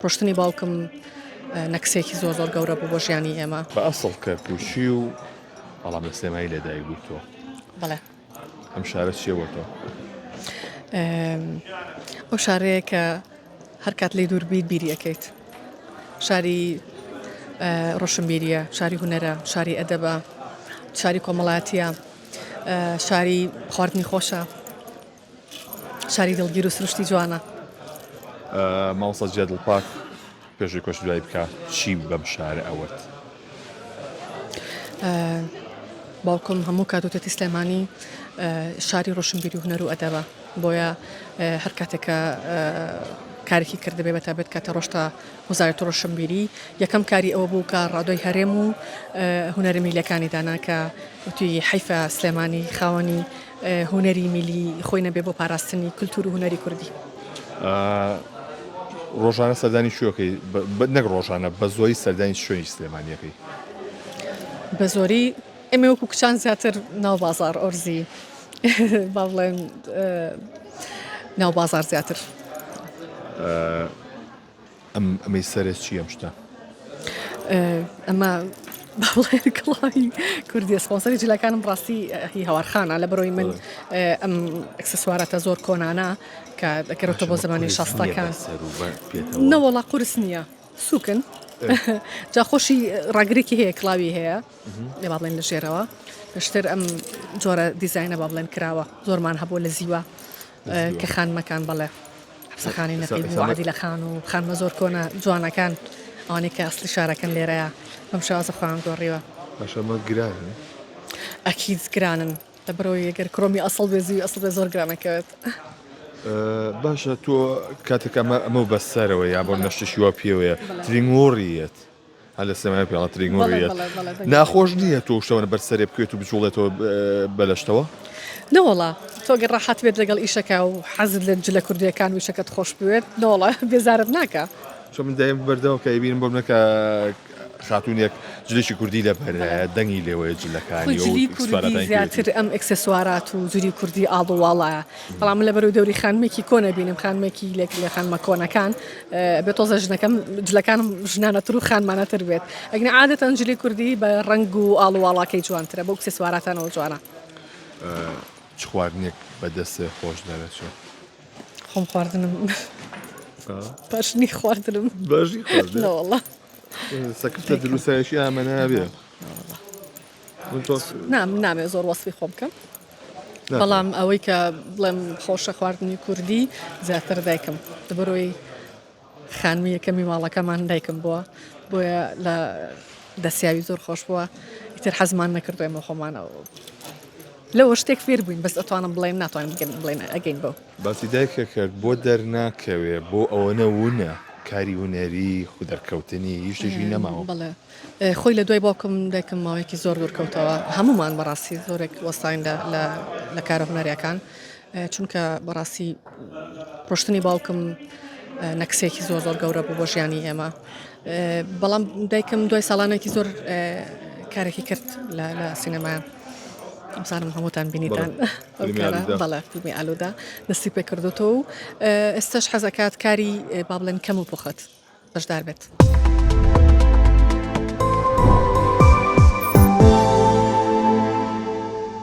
پڕۆشتنی باوکم نەکسێکی زۆر گەورە بوو بۆ ژیانی ئێمە. بە ئەسڵ کەرپوشی و بەڵام لە سلێمانی لێدایک بووی تۆ. بەڵێ. ئەم شارە چییە بۆ تۆ؟ ئەو شارەیە کە هەر کات لێ دوور بیت بیری ئەەکەیت. شاری ڕۆشنبیریە، شاری هونەرە، شاری ئەدەبە، شاری کۆمەڵایەتیە، شاری خواردنی خۆشە، شاری دڵگیر و سروشتی جوانە. مامۆستا جێدڵپاک پێشووی کۆچ دوای بکە چی بەم شارە ئەوەت؟ باوکم هەموو کاتوتەتی سلێمانی شاری ڕۆشنبیری و هونەر و ئەدەبە، بۆیە هەر کاتێکە کارێکی کردبێ بەتابێت کاتە ڕۆشتە وەزارەتی ڕۆشنبیری یەکەم کاری ئەوە بوو کە ڕادۆی هەرێم و هونەری میلیەکانی دانا کە وتوی حیفە سلێمانی خاوەنی هونەری میلی خۆی نەبێ بۆ پاراستنی کولتور و هونەری کوردی. ڕۆژانە سەردانی شوێکەکەی نەک ڕۆژانە بە زۆری سەردانی شوێنی سلێمانیەکەی؟ بە زۆری ئێمە وەکو کچان زیاتر ناو بازار ئۆرزی با بڵێن ناو بازار زیاتر. ئەمەی سەرێت چی ئەم شتە؟ ئەمە باڵێن کڵاوی کوردی سپۆنسەری جلەکانم ڕاستی هی هەوارخانە لە بەرۆی من ئەم ئەکسسواراتە زۆر کۆنانە کە دەکەوێتە بۆ زمانی شاستەکان. نەوەڵا قورس نییە سوکن جا خۆشی ڕاگرێکی هەیە کڵاوی هەیە لێ با بڵێن لە ژێرەوە پێشتر ئەم جۆرە دیزاینە با بڵێن کراوە زۆرمان هەبوو لە زیوە کە خانمەکان بەڵێ حەبسەخانی نەقیب و عادیلەخان و خانمە زۆر کۆنە جوانەکان ئەوانەی کە ئەسڵی شارەکەن لێرەیە بەم شێوازە خۆیان گۆڕیوە. باشەمە گرانن؟ ئەکید گرانن لەبەرەوەی ئەگەر کڕۆمی ئەسڵ بێ زیوی ئەسڵ بێ زۆر گرانەکەوێت. باشە تۆ کاتێک ئەمە بەسەرەوە یا بۆ نەشتشی وا پێوەیە ترینگۆڕیەت هە لە سێمای پێڵە ترینگۆڕیەت ناخۆش نییە تۆ شتەوە بەرسەرێ بکوێت و بچوڵێتەوە بەلەشتەوە؟ نەوەڵا تۆ گەر ڕاحەت بێت لەگەڵ ئیشەکە و حەزت لە جلە کوردیەکان ویشەکەت خۆش بوێت نەوەڵا بێزارت ناکە. چۆن من دایم بەردەوە کە ئەبینم بۆ منەکە خاتونێک جلێکی کوردی لەبەرە دەنگی لێوەیە جلەکانی جلی کوردی زیاتر ئەم ئەکسسوارات و زوری کوردی ئاڵوواڵایە بەڵام لەبەر و دەوری خانمێکی کۆنە بینم خانمێکی لێک لە خانمە کۆنەکان بێت تۆزە ژنەکەم جلەکانم ژنانەتر و خانمانەتر بێت ئەگەنە عادەتەن جلی کوردی بە ڕەنگ و ئاڵوواڵاکەی جوانترە بۆ ئەکسسواراتانەوە جوانە. چ خواردنێک بەدەستێ خۆش دەرەچێت؟ خۆم خواردنم باشنی خواردنم باشی نەوەڵا سەکفتە دروستایشی ئەمە نابێ نامێ زۆر وەسفی خۆم بکەم بەڵام ئەوەی کە بڵێم خۆشە خواردنی کوردی زیاتر دایکم دەبەرەوەی خانمی یەکەمی ماڵەکەمان دایکم بووە بۆیە لە دەستیاوی زۆر خۆش بووە ئیتر حەزمان نەکردو ئێمە خۆمانەوە لەوە شتێک فێر بووین بەس ئەتوانم بڵێم ناتوانم بڵێن ئەگەین بۆ باسی دایکە کرد بۆ دەرناکەوێ بۆ ئەوەنە وونە کاری هونەری خو دەرکەوتنی هیچ شتێکی نەماوە. بەڵێ خۆی لە دوای باوکم دایکم ماوەیەکی زۆر دوورکەوتەوە هەمومان بەڕاستی زۆرێک وەستاین لە کارە هونەریەکان چونکە بەڕاستی پڕۆشتنی باوکم نەکسێکی زۆر گەورە بوو بۆ ژیانی ئێمە بەڵام دایکم دوای ساڵانێکی زۆر کارێکی کرد لە سینەمایان ئەمسانم هەمووتان بینیتان بەڵێ فیلمی ئالوودا دەستی پێ کردوتەوە و ئێستاش حەزەکات کاری با بڵێن کەم و پوخت بەشدار بێت.